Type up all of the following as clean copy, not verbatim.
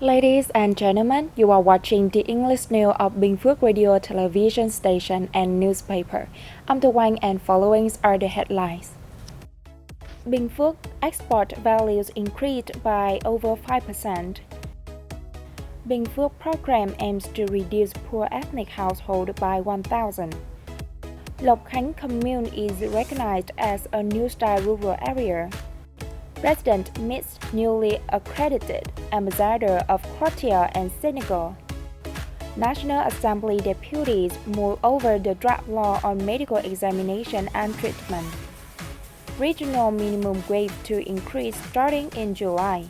Ladies and gentlemen, you are watching the English news of Binh Phuoc radio television station and newspaper. I'm the one and following are the headlines. Binh Phuoc export values increased by over 5%. Binh Phuoc program aims to reduce poor ethnic household by 1,000. Lộc Khánh commune is recognized as a new style rural area. President meets newly accredited ambassador of Croatia and Senegal. National Assembly deputies move over the draft law on medical examination and treatment. Regional minimum wage to increase starting in July.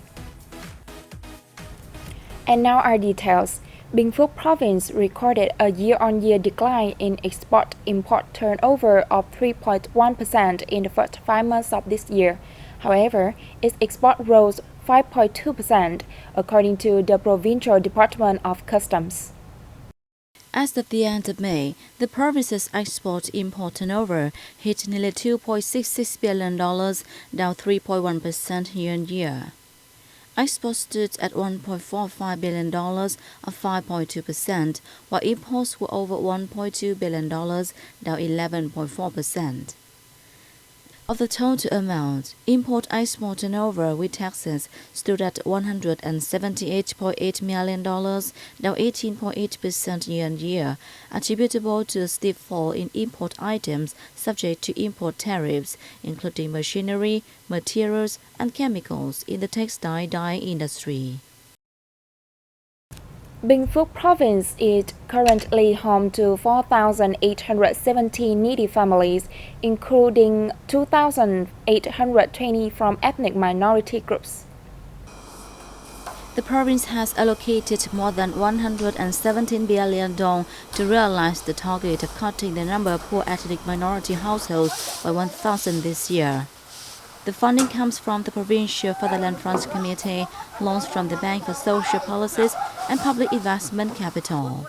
And now our details. Binh Phuoc province recorded a year-on-year decline in export-import turnover of 3.1% in the first 5 months of this year. However, its export rose 5.2%, according to the Provincial Department of Customs. As of the end of May, the province's export-import turnover hit nearly $2.66 billion, down 3.1% year-on-year. Exports stood at $1.45 billion, up 5.2%, while imports were over $1.2 billion, down 11.4%. Of the total amount, import-export turnover with taxes stood at $178.8 million, down 18.8% year-on-year, attributable to a steep fall in import items subject to import tariffs, including machinery, materials, and chemicals in the textile dye industry. Binh Phuoc province is currently home to 4,870 needy families, including 2,820 from ethnic minority groups. The province has allocated more than $117 billion to realize the target of cutting the number of poor ethnic minority households by 1,000 this year. The funding comes from the Provincial Fatherland Funds Committee, loans from the Bank for Social Policies, and public investment capital.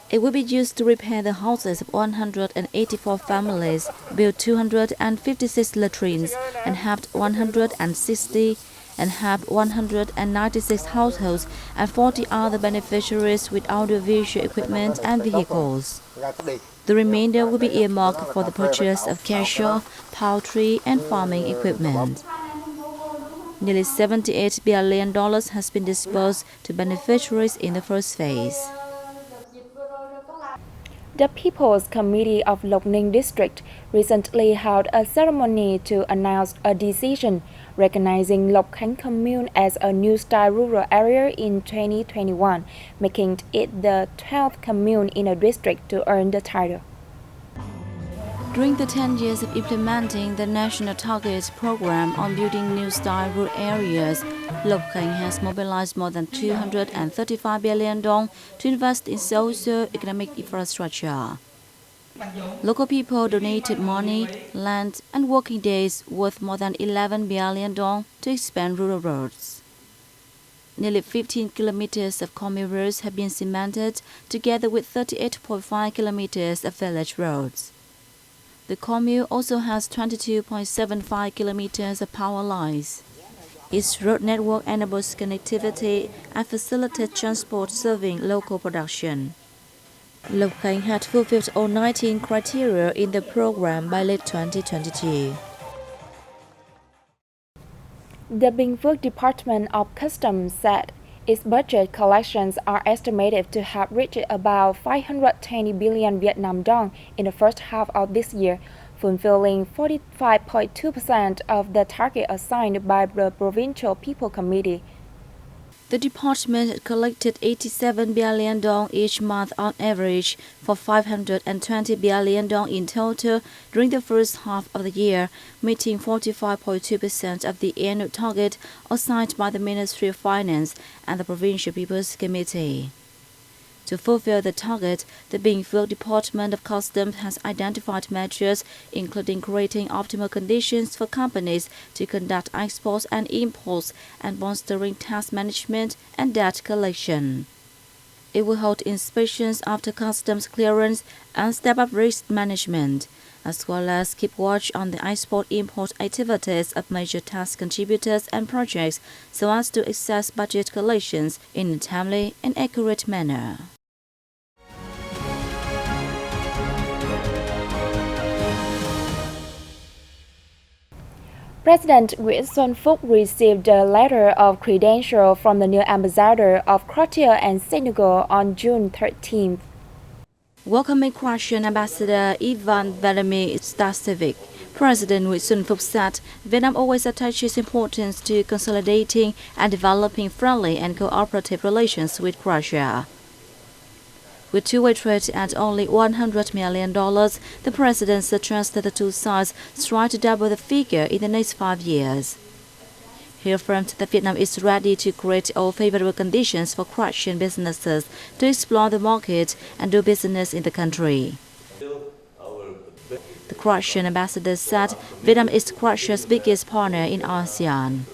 It will be used to repair the houses of 184 families, build 256 latrines, and helped 196 households and 40 other beneficiaries with audiovisual equipment and vehicles. The remainder will be earmarked for the purchase of cattle, poultry, and farming equipment. Nearly $78 billion has been disbursed to beneficiaries in the first phase. The People's Committee of Lộc Ninh District recently held a ceremony to announce a decision recognizing Lộc Khánh commune as a new style rural area in 2021, making it the 12th commune in the district to earn the title. During the 10 years of implementing the National Target Program on building new style rural areas, Lộc Khánh has mobilized more than $235 billion to invest in socio-economic infrastructure. Local people donated money, land, and working days worth more than $11 billion to expand rural roads. Nearly 15 kilometers of commune roads have been cemented, together with 38.5 kilometers of village roads. The commune also has 22.75 kilometers of power lines. Its road network enables connectivity and facilitates transport serving local production. Lộc Khánh had fulfilled all 19 criteria in the program by late 2022. The Binh Phuoc Department of Customs said its budget collections are estimated to have reached about 520 billion Vietnam dong in the first half of this year, fulfilling 45.2% of the target assigned by the Provincial People Committee. The department collected 87 billion dong each month on average for 520 billion dong in total during the first half of the year, meeting 45.2% of the annual target assigned by the Ministry of Finance and the Provincial People's Committee. To fulfill the target, the Binh Phuoc Department of Customs has identified measures including creating optimal conditions for companies to conduct exports and imports and bolstering tax management and debt collection. it will hold inspections after customs clearance and step up risk management, as well as keep watch on the export-import activities of major tax contributors and projects so as to assess budget collections in a timely and accurate manner. President Binh Phuoc received a letter of credential from the new ambassador of Croatia and Senegal on June 13th. Welcoming Croatian Ambassador Ivan Vladimir Stasevic, President Binh Phuoc said Vietnam always attaches importance to consolidating and developing friendly and cooperative relations with Croatia. With two-way trade at only $100 million, the President suggested the two sides strive to double the figure in the next 5 years. He affirmed that Vietnam is ready to create all favorable conditions for Croatian businesses to explore the market and do business in the country. The Croatian ambassador said Vietnam is Croatia's biggest partner in ASEAN.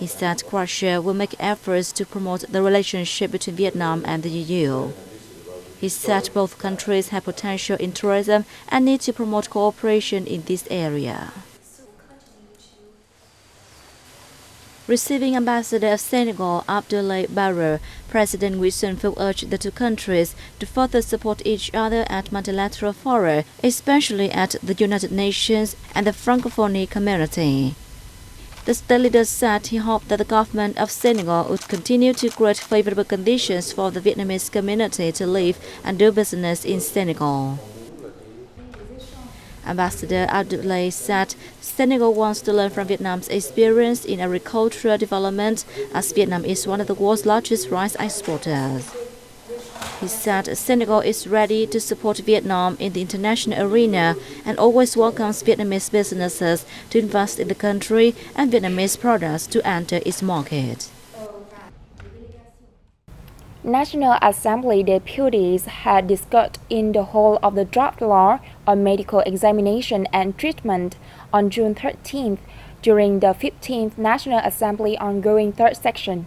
He said Croatia will make efforts to promote the relationship between Vietnam and the EU. He said both countries have potential in tourism and need to promote cooperation in this area. Receiving Ambassador of Senegal Abdoulaye Barre, President Binh Phuoc urged the two countries to further support each other at multilateral fora, especially at the United Nations and the Francophone community. The state leader said he hoped that the government of Senegal would continue to create favorable conditions for the Vietnamese community to live and do business in Senegal. Ambassador Abdoulaye said Senegal wants to learn from Vietnam's experience in agricultural development, as Vietnam is one of the world's largest rice exporters. He said Senegal is ready to support Vietnam in the international arena and always welcomes Vietnamese businesses to invest in the country and Vietnamese products to enter its market. National Assembly deputies had discussed in the whole of the draft law on medical examination and treatment on June 13th during the 15th National Assembly ongoing third section.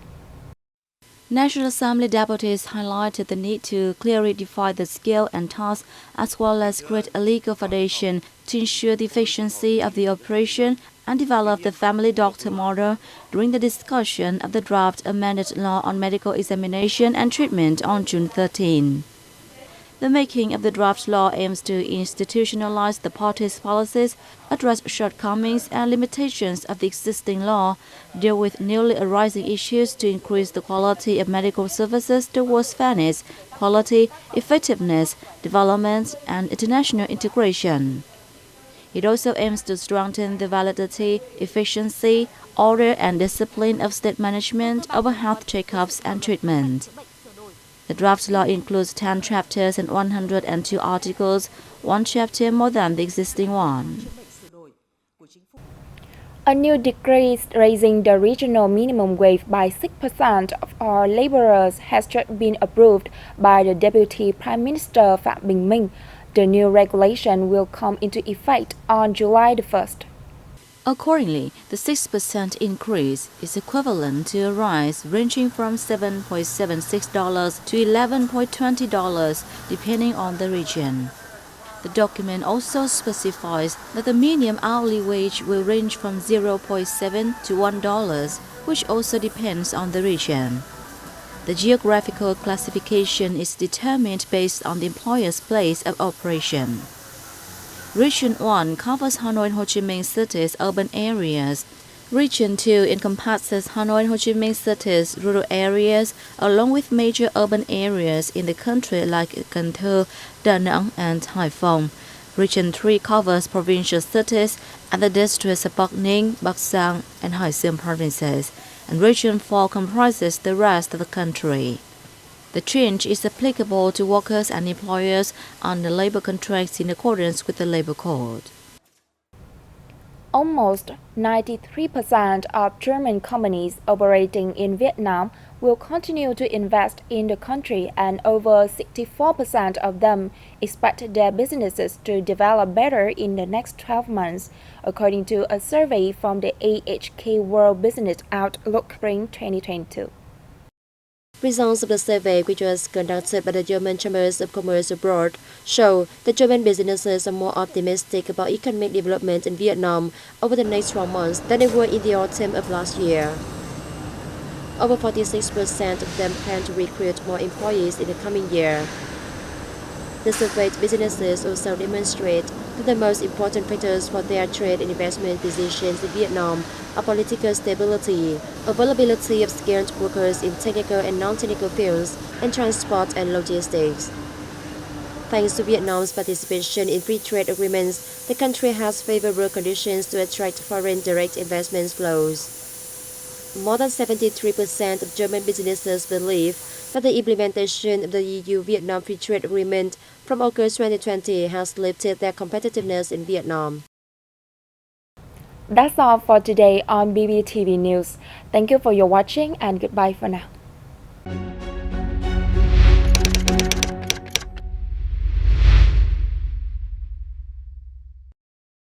National Assembly deputies highlighted the need to clearly define the scale and task, as well as create a legal foundation to ensure the efficiency of the operation and develop the family doctor model during the discussion of the draft amended law on medical examination and treatment on June 13. The making of the draft law aims to institutionalize the party's policies, address shortcomings and limitations of the existing law, deal with newly arising issues to increase the quality of medical services towards fairness, quality, effectiveness, development, and international integration. It also aims to strengthen the validity, efficiency, order, and discipline of state management over health checkups and treatment. The draft law includes 10 chapters and 102 articles, one chapter more than the existing one. A new decree raising the regional minimum wage by 6% of all laborers has just been approved by the Deputy Prime Minister Phạm Bình Minh. The new regulation will come into effect on July the 1st. Accordingly, the 6% increase is equivalent to a rise ranging from $7.76 to $11.20, depending on the region. The document also specifies that the minimum hourly wage will range from $0.7 to $1, which also depends on the region. The geographical classification is determined based on the employer's place of operation. Region 1 covers Hanoi and Ho Chi Minh cities' urban areas. Region 2 encompasses Hanoi and Ho Chi Minh cities' rural areas, along with major urban areas in the country like Cần Thơ, Đà Nẵng, and Hải Phòng. Region 3 covers provincial cities and the districts of Bắc Ninh, Bắc Giang, and Hải Dương provinces. And Region 4 comprises the rest of the country. The change is applicable to workers and employers under labor contracts in accordance with the Labor Code. Almost 93% of German companies operating in Vietnam will continue to invest in the country, and over 64% of them expect their businesses to develop better in the next 12 months, according to a survey from the AHK World Business Outlook Spring 2022. Results of the survey, which was conducted by the German Chambers of Commerce abroad, show that German businesses are more optimistic about economic development in Vietnam over the next 12 months than they were in the autumn of last year. Over 46% of them plan to recruit more employees in the coming year. The surveyed businesses also demonstrate that the most important factors for their trade and investment decisions in Vietnam are political stability, availability of skilled workers in technical and non-technical fields, and transport and logistics. Thanks to Vietnam's participation in free trade agreements, the country has favorable conditions to attract foreign direct investment flows. More than 73% of German businesses believe that the implementation of the EU-Vietnam Free Trade Agreement from August 2020 has lifted their competitiveness in Vietnam. That's all for today on BPTV News. Thank you for your watching and goodbye for now.